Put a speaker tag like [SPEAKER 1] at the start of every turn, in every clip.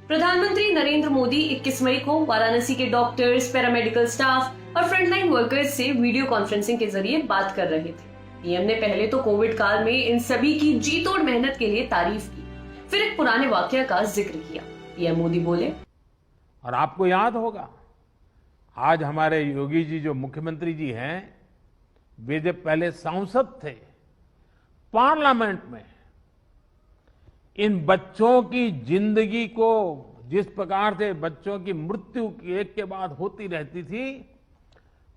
[SPEAKER 1] प्रधानमंत्री नरेंद्र मोदी 21 मई को वाराणसी के डॉक्टर्स, पैरामेडिकल स्टाफ और फ्रंटलाइन वर्कर्स से वीडियो कॉन्फ्रेंसिंग के जरिए बात कर रहे थे। पीएम ने पहले तो कोविड काल में इन सभी की जी तोड़ मेहनत के लिए तारीफ की, फिर एक पुराने वाकया का जिक्र किया। पीएम मोदी बोले,
[SPEAKER 2] और आपको याद होगा आज हमारे योगी जी जो मुख्यमंत्री जी हैं, वे जब पहले सांसद थे पार्लियामेंट में, इन बच्चों की जिंदगी को जिस प्रकार से बच्चों की मृत्यु एक के बाद होती रहती थी,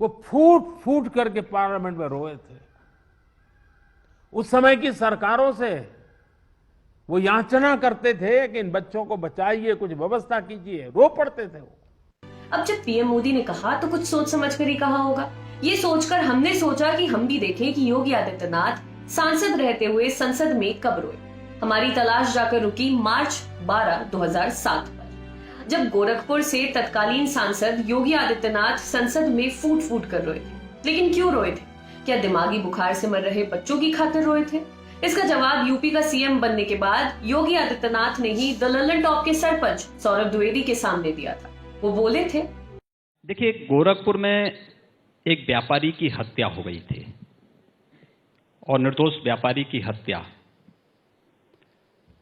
[SPEAKER 2] वो फूट फूट करके पार्लियामेंट में रोए थे। उस समय की सरकारों से वो याचना करते थे कि इन बच्चों को बचाइए, कुछ व्यवस्था कीजिए, रो पड़ते थे वो।
[SPEAKER 1] अब जब पीएम मोदी ने कहा तो कुछ सोच समझ कर ही कहा होगा। ये सोचकर हमने सोचा कि हम भी देखें कि योगी आदित्यनाथ सांसद रहते हुए संसद में कब रोए। हमारी तलाश जाकर रुकी मार्च 12, 2007 पर, जब गोरखपुर से तत्कालीन सांसद योगी आदित्यनाथ संसद में फूट फूट कर रोए थे। लेकिन क्यों रोए थे? क्या दिमागी बुखार से मर रहे बच्चों की खातिर रोए थे? इसका जवाब यूपी का सीएम बनने के बाद योगी आदित्यनाथ ने ही द लल्लन टॉप के सरपंच सौरभ द्विवेदी के सामने दिया था। वो बोले थे,
[SPEAKER 3] देखिए, गोरखपुर में एक व्यापारी की हत्या हो गई थी और निर्दोष व्यापारी की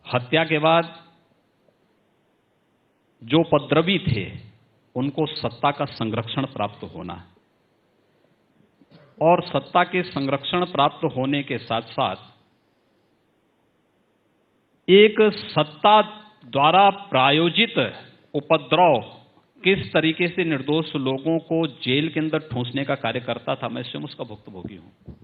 [SPEAKER 3] हत्या के बाद जो उपद्रवी थे उनको सत्ता का संरक्षण प्राप्त होना, और सत्ता के संरक्षण प्राप्त होने के साथ साथ एक सत्ता द्वारा प्रायोजित उपद्रव किस तरीके से निर्दोष लोगों को जेल के अंदर ठूंसने का कार्य करता था, मैं स्वयं उसका भुक्तभोगी हूं।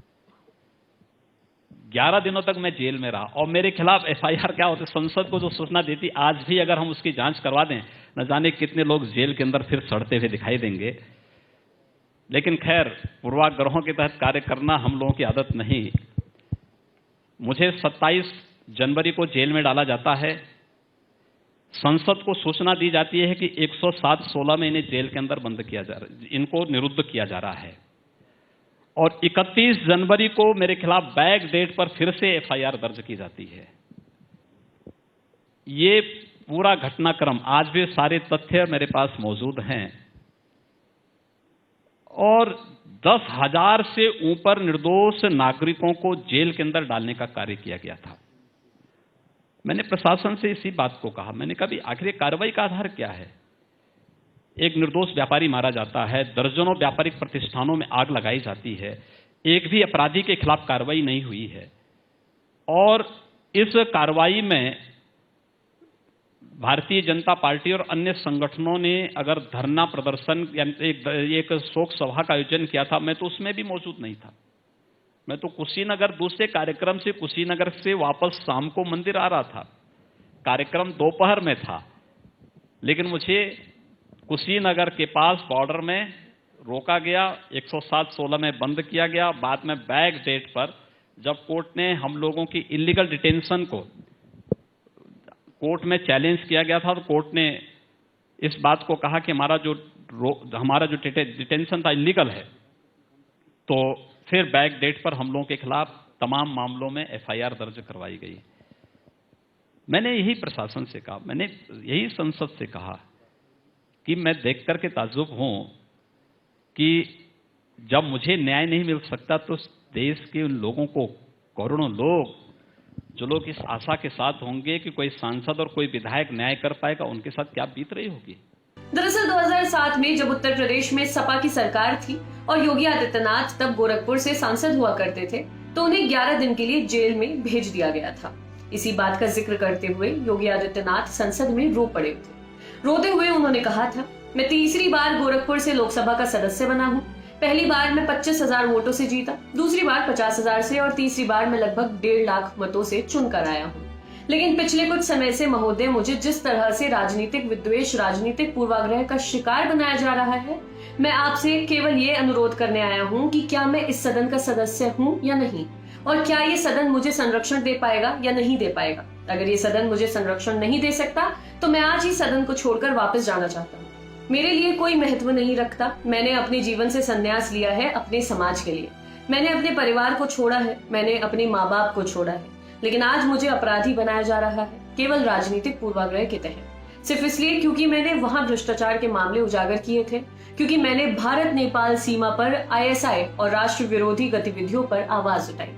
[SPEAKER 3] 11 दिनों तक मैं जेल में रहा और मेरे खिलाफ एफआईआर क्या होती, संसद को जो सूचना देती, आज भी अगर हम उसकी जांच करवा दें, न जाने कितने लोग जेल के अंदर फिर सड़ते हुए दिखाई देंगे। लेकिन खैर, पूर्वाग्रहों के तहत कार्य करना हम लोगों की आदत नहीं। मुझे 27 जनवरी को जेल में डाला जाता है। संसद को सूचना दी जाती है कि 107-16 में इन्हें जेल के अंदर बंद किया जा रहा है, इनको निरुद्ध किया जा रहा है। और 31 जनवरी को मेरे खिलाफ बैक डेट पर फिर से एफआईआर दर्ज की जाती है। ये पूरा घटनाक्रम, आज भी सारे तथ्य मेरे पास मौजूद हैं। और 10,000 से ऊपर निर्दोष नागरिकों को जेल के अंदर डालने का कार्य किया गया था। मैंने प्रशासन से इसी बात को कहा, मैंने कहा, आखिर कार्रवाई का आधार क्या है? एक निर्दोष व्यापारी मारा जाता है, दर्जनों व्यापारिक प्रतिष्ठानों में आग लगाई जाती है, एक भी अपराधी के खिलाफ कार्रवाई नहीं हुई है। और इस कार्रवाई में भारतीय जनता पार्टी और अन्य संगठनों ने अगर धरना प्रदर्शन या एक शोक सभा का आयोजन किया था, मैं तो उसमें भी मौजूद नहीं था। मैं तो कुशीनगर दूसरे कार्यक्रम से कुशीनगर से वापस शाम को मंदिर आ रहा था। कार्यक्रम दोपहर में था, लेकिन मुझे कुशीनगर के पास बॉर्डर में रोका गया, 107-16 में बंद किया गया। बाद में बैक डेट पर जब कोर्ट ने हम लोगों की इलीगल डिटेंशन को कोर्ट में चैलेंज किया गया था, तो कोर्ट ने इस बात को कहा कि हमारा जो डिटेंशन था इलीगल है। तो फिर बैक डेट पर हम लोगों के खिलाफ तमाम मामलों में एफआईआर दर्ज करवाई गई। मैंने यही प्रशासन से कहा, मैंने यही संसद से कहा कि मैं देख करके ताज्जुब हूं कि जब मुझे न्याय नहीं मिल सकता तो देश के उन लोगों को, करोड़ों लोग जो लोग इस आशा के साथ होंगे कि कोई सांसद और कोई विधायक न्याय कर पाएगा, उनके साथ क्या बीत रही होगी।
[SPEAKER 1] दरअसल 2007 में जब उत्तर प्रदेश में सपा की सरकार थी और योगी आदित्यनाथ तब गोरखपुर से सांसद हुआ करते थे, तो उन्हें 11 दिन के लिए जेल में भेज दिया गया था। इसी बात का जिक्र करते हुए योगी आदित्यनाथ संसद में रो पड़े थे। रोते हुए उन्होंने कहा था, मैं तीसरी बार गोरखपुर से लोकसभा का सदस्य बना हूँ। पहली बार मैं 25,000 वोटों से जीता, दूसरी बार 50,000 से और तीसरी बार मैं लगभग 1.5 लाख मतों से चुनकर आया हूँ। लेकिन पिछले कुछ समय से महोदय मुझे जिस तरह से राजनीतिक विद्वेष, राजनीतिक पूर्वाग्रह का शिकार बनाया जा रहा है, मैं आपसे केवल ये अनुरोध करने आया हूँ कि क्या मैं इस सदन का सदस्य हूँ या नहीं, और क्या ये सदन मुझे संरक्षण दे पाएगा या नहीं दे पाएगा। अगर ये सदन मुझे संरक्षण नहीं दे सकता तो मैं आज ही सदन को छोड़कर वापस जाना चाहता हूँ। मेरे लिए कोई महत्व नहीं रखता। मैंने अपने जीवन से संन्यास लिया है अपने समाज के लिए। मैंने अपने परिवार को छोड़ा है, मैंने अपने माँ बाप को छोड़ा है, लेकिन आज मुझे अपराधी बनाया जा रहा है केवल राजनीतिक पूर्वाग्रह के तहत। सिर्फ इसलिए क्योंकि मैंने वहां भ्रष्टाचार के मामले उजागर किए थे, क्योंकि मैंने भारत नेपाल सीमा पर आईएसआई और राष्ट्र विरोधी गतिविधियों पर आवाज उठाई।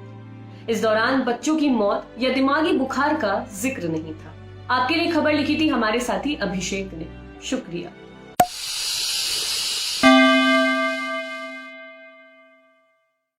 [SPEAKER 1] इस दौरान बच्चों की मौत या दिमागी बुखार का जिक्र नहीं था। आपके लिए खबर लिखी थी हमारे साथी अभिषेक ने। शुक्रिया।